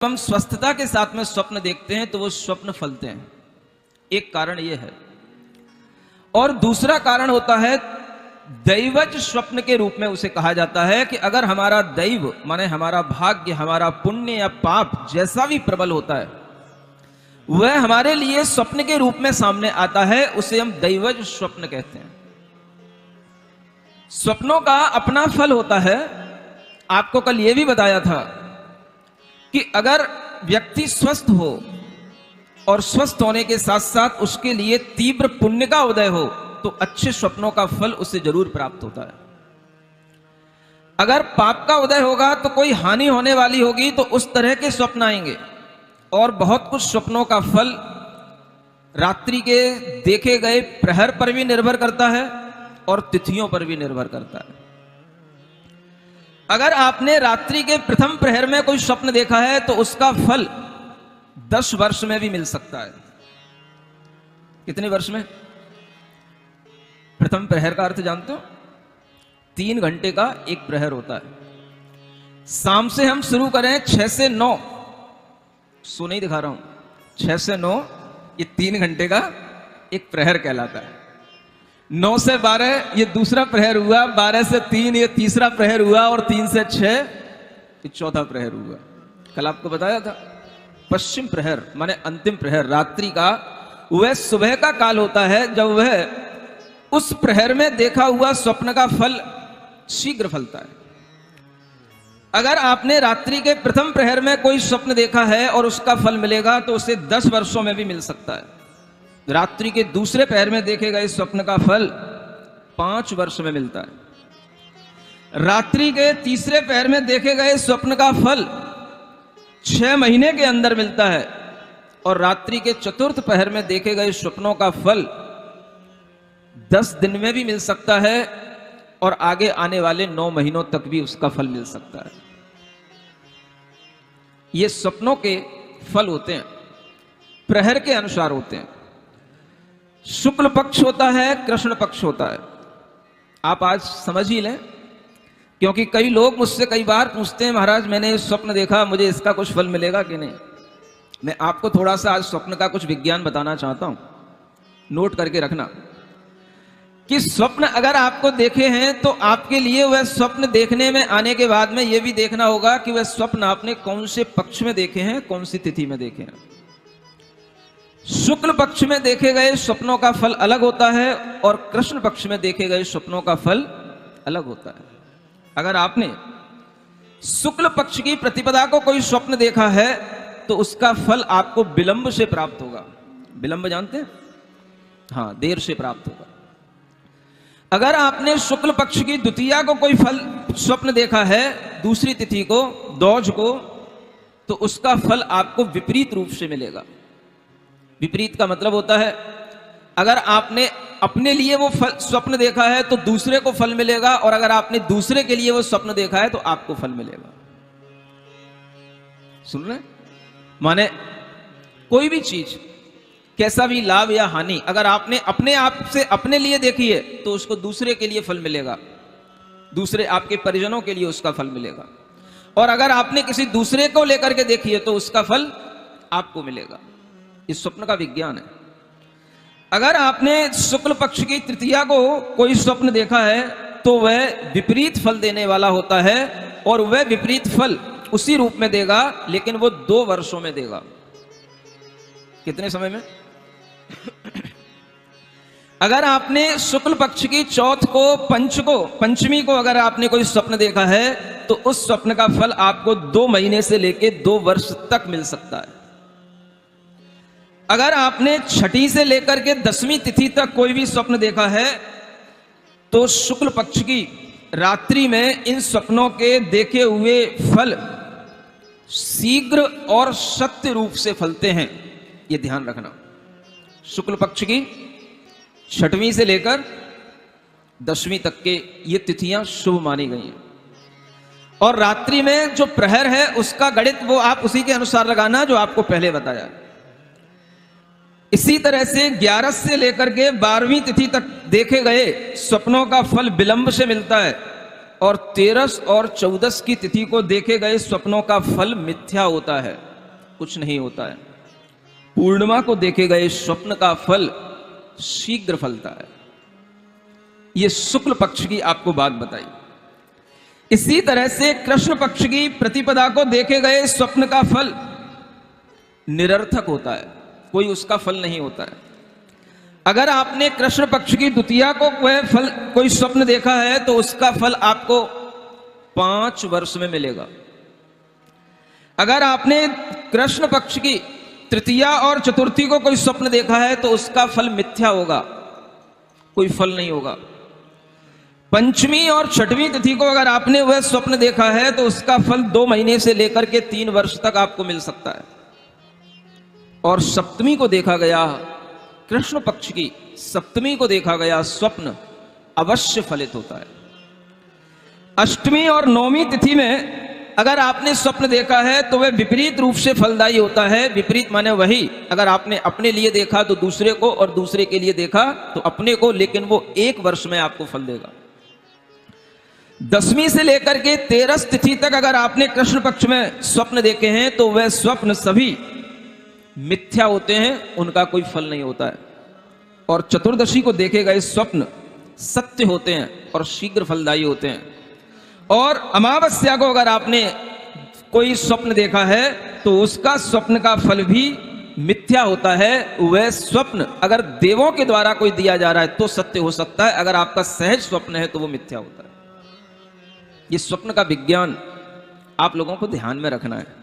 हम स्वस्थता के साथ में स्वप्न देखते हैं तो वो स्वप्न फलते हैं। एक कारण ये है, और दूसरा कारण होता है दैवज स्वप्न के रूप में उसे कहा जाता है कि अगर हमारा दैव माने हमारा भाग्य, हमारा पुण्य या पाप जैसा भी प्रबल होता है वह हमारे लिए स्वप्न के रूप में सामने आता है, उसे हम दैवज स्वप्न कहते हैं। स्वप्नों का अपना फल होता है। आपको कल यह भी बताया था कि अगर व्यक्ति स्वस्थ हो और स्वस्थ होने के साथ साथ उसके लिए तीव्र पुण्य का उदय हो तो अच्छे स्वप्नों का फल उसे जरूर प्राप्त होता है। अगर पाप का उदय होगा तो कोई हानि होने वाली होगी तो उस तरह के स्वप्न आएंगे। और बहुत कुछ स्वप्नों का फल रात्रि के देखे गए प्रहर पर भी निर्भर करता है और तिथियों पर भी निर्भर करता है। अगर आपने रात्रि के प्रथम प्रहर में कोई स्वप्न देखा है तो उसका फल 10 वर्ष में भी मिल सकता है। कितने वर्ष में? प्रथम प्रहर का अर्थ जानते हो? 3 घंटे का एक प्रहर होता है। शाम से हम शुरू करें 6 से 9, सो नहीं दिखा रहा हूं, 6 से 9 ये 3 घंटे का एक प्रहर कहलाता है। 9 से 12 ये दूसरा प्रहर हुआ, 12 से 3 ये तीसरा प्रहर हुआ, और 3 से 6 ये चौथा प्रहर हुआ। कल आपको बताया था पश्चिम प्रहर माने अंतिम प्रहर रात्रि का वह सुबह का काल होता है जब वह उस प्रहर में देखा हुआ स्वप्न का फल शीघ्र फलता है। अगर आपने रात्रि के प्रथम प्रहर में कोई स्वप्न देखा है और उसका फल मिलेगा तो उसे 10 वर्षों में भी मिल सकता है। रात्रि के दूसरे प्रहर में देखे गए स्वप्न का फल 5 वर्ष में मिलता है। रात्रि के तीसरे प्रहर में देखे गए स्वप्न का फल 6 महीने के अंदर मिलता है, और रात्रि के चतुर्थ प्रहर में देखे गए स्वप्नों का फल 10 दिन में भी मिल सकता है, और आगे आने वाले 9 महीनों तक भी उसका फल मिल सकता है। ये स्वप्नों के फल होते हैं, प्रहर के अनुसार होते हैं। शुक्ल पक्ष होता है, कृष्ण पक्ष होता है। आप आज समझ ही लें, क्योंकि कई लोग मुझसे कई बार पूछते हैं महाराज मैंने स्वप्न देखा, मुझे इसका कुछ फल मिलेगा कि नहीं। मैं आपको थोड़ा सा आज स्वप्न का कुछ विज्ञान बताना चाहता हूं, नोट करके रखना कि स्वप्न अगर आपको देखे हैं तो आपके लिए वह स्वप्न देखने में आने के बाद में यह भी देखना होगा कि वह स्वप्न आपने कौन से पक्ष में देखे हैं, कौन सी तिथि में देखे हैं। शुक्ल पक्ष में देखे गए स्वप्नों का फल अलग होता है और कृष्ण पक्ष में देखे गए स्वप्नों का फल अलग होता है। अगर आपने शुक्ल पक्ष की प्रतिपदा को कोई स्वप्न देखा है तो उसका फल आपको विलंब से प्राप्त होगा। विलंब जानते हैं? हाँ, देर से प्राप्त होगा। अगर आपने शुक्ल पक्ष की द्वितीया को कोई फल स्वप्न देखा है, दूसरी तिथि को, दौज को, तो उसका फल आपको विपरीत रूप से मिलेगा। विपरीत का मतलब होता है अगर आपने अपने लिए वो फल स्वप्न देखा है तो दूसरे को फल मिलेगा, और अगर आपने दूसरे के लिए वो स्वप्न देखा है तो आपको फल मिलेगा। सुन रहे? माने कोई भी चीज, कैसा भी लाभ या हानि अगर आपने अपने आप से अपने लिए देखी है तो उसको दूसरे के लिए फल मिलेगा, दूसरे आपके परिजनों के लिए उसका फल मिलेगा। और अगर आपने किसी दूसरे को लेकर के देखी है तो उसका फल आपको मिलेगा। इस स्वप्न का विज्ञान है। अगर आपने शुक्ल पक्ष की तृतीया को कोई स्वप्न देखा है तो वह विपरीत फल देने वाला होता है, और वह विपरीत फल उसी रूप में देगा, लेकिन वो 2 वर्षों में देगा। कितने समय में? अगर आपने शुक्ल पक्ष की चौथ को, पंचमी को अगर आपने कोई स्वप्न देखा है तो उस स्वप्न का फल आपको 2 महीने से लेकर 2 वर्ष तक मिल सकता है। अगर आपने छठी से लेकर के 10वीं तिथि तक कोई भी स्वप्न देखा है तो शुक्ल पक्ष की रात्रि में इन स्वप्नों के देखे हुए फल शीघ्र और सत्य रूप से फलते हैं। ये ध्यान रखना। शुक्ल पक्ष की 6वीं से लेकर 10वीं तक के ये तिथियां शुभ मानी गई हैं, और रात्रि में जो प्रहर है उसका गणित वो आप उसी के अनुसार लगाना जो आपको पहले बताया। इसी तरह से 11 से लेकर के 12वीं तिथि तक देखे गए स्वप्नों का फल विलंब से मिलता है, और 13 और 14 की तिथि को देखे गए स्वप्नों का फल मिथ्या होता है। कुछ नहीं होता है। पूर्णिमा को देखे गए स्वप्न का फल शीघ्र फलता है। यह शुक्ल पक्ष की आपको बात बताई। इसी तरह से कृष्ण पक्ष की प्रतिपदा को देखे गए स्वप्न का फल निरर्थक होता है, कोई उसका फल नहीं होता है। अगर आपने कृष्ण पक्ष की द्वितीया को वह फल कोई स्वप्न देखा है तो उसका फल आपको 5 वर्ष में मिलेगा। अगर आपने कृष्ण पक्ष की तृतीया और चतुर्थी को कोई स्वप्न देखा है तो उसका फल मिथ्या होगा, कोई फल नहीं होगा। पंचमी और छठवीं तिथि को अगर आपने वह स्वप्न देखा है तो उसका फल 2 महीने से लेकर के 3 वर्ष तक आपको मिल सकता है। और सप्तमी को देखा गया, कृष्ण पक्ष की सप्तमी को देखा गया स्वप्न अवश्य फलित होता है। अष्टमी और नौवीं तिथि में अगर आपने स्वप्न देखा है तो वह विपरीत रूप से फलदायी होता है। विपरीत माने वही, अगर आपने अपने लिए देखा तो दूसरे को, और दूसरे के लिए देखा तो अपने को, लेकिन वो 1 वर्ष में आपको फल देगा। 10वीं से लेकर के 13 तिथि तक अगर आपने कृष्ण पक्ष में स्वप्न देखे हैं तो वह स्वप्न सभी मिथ्या होते हैं, उनका कोई फल नहीं होता है। और चतुर्दशी को देखे गए स्वप्न सत्य होते हैं और शीघ्र फलदायी होते हैं। और अमावस्या को अगर आपने कोई स्वप्न देखा है तो उसका स्वप्न का फल भी मिथ्या होता है। वह स्वप्न अगर देवों के द्वारा कोई दिया जा रहा है तो सत्य हो सकता है, अगर आपका सहज स्वप्न है तो वो मिथ्या होता है। ये स्वप्न का विज्ञान आप लोगों को ध्यान में रखना है।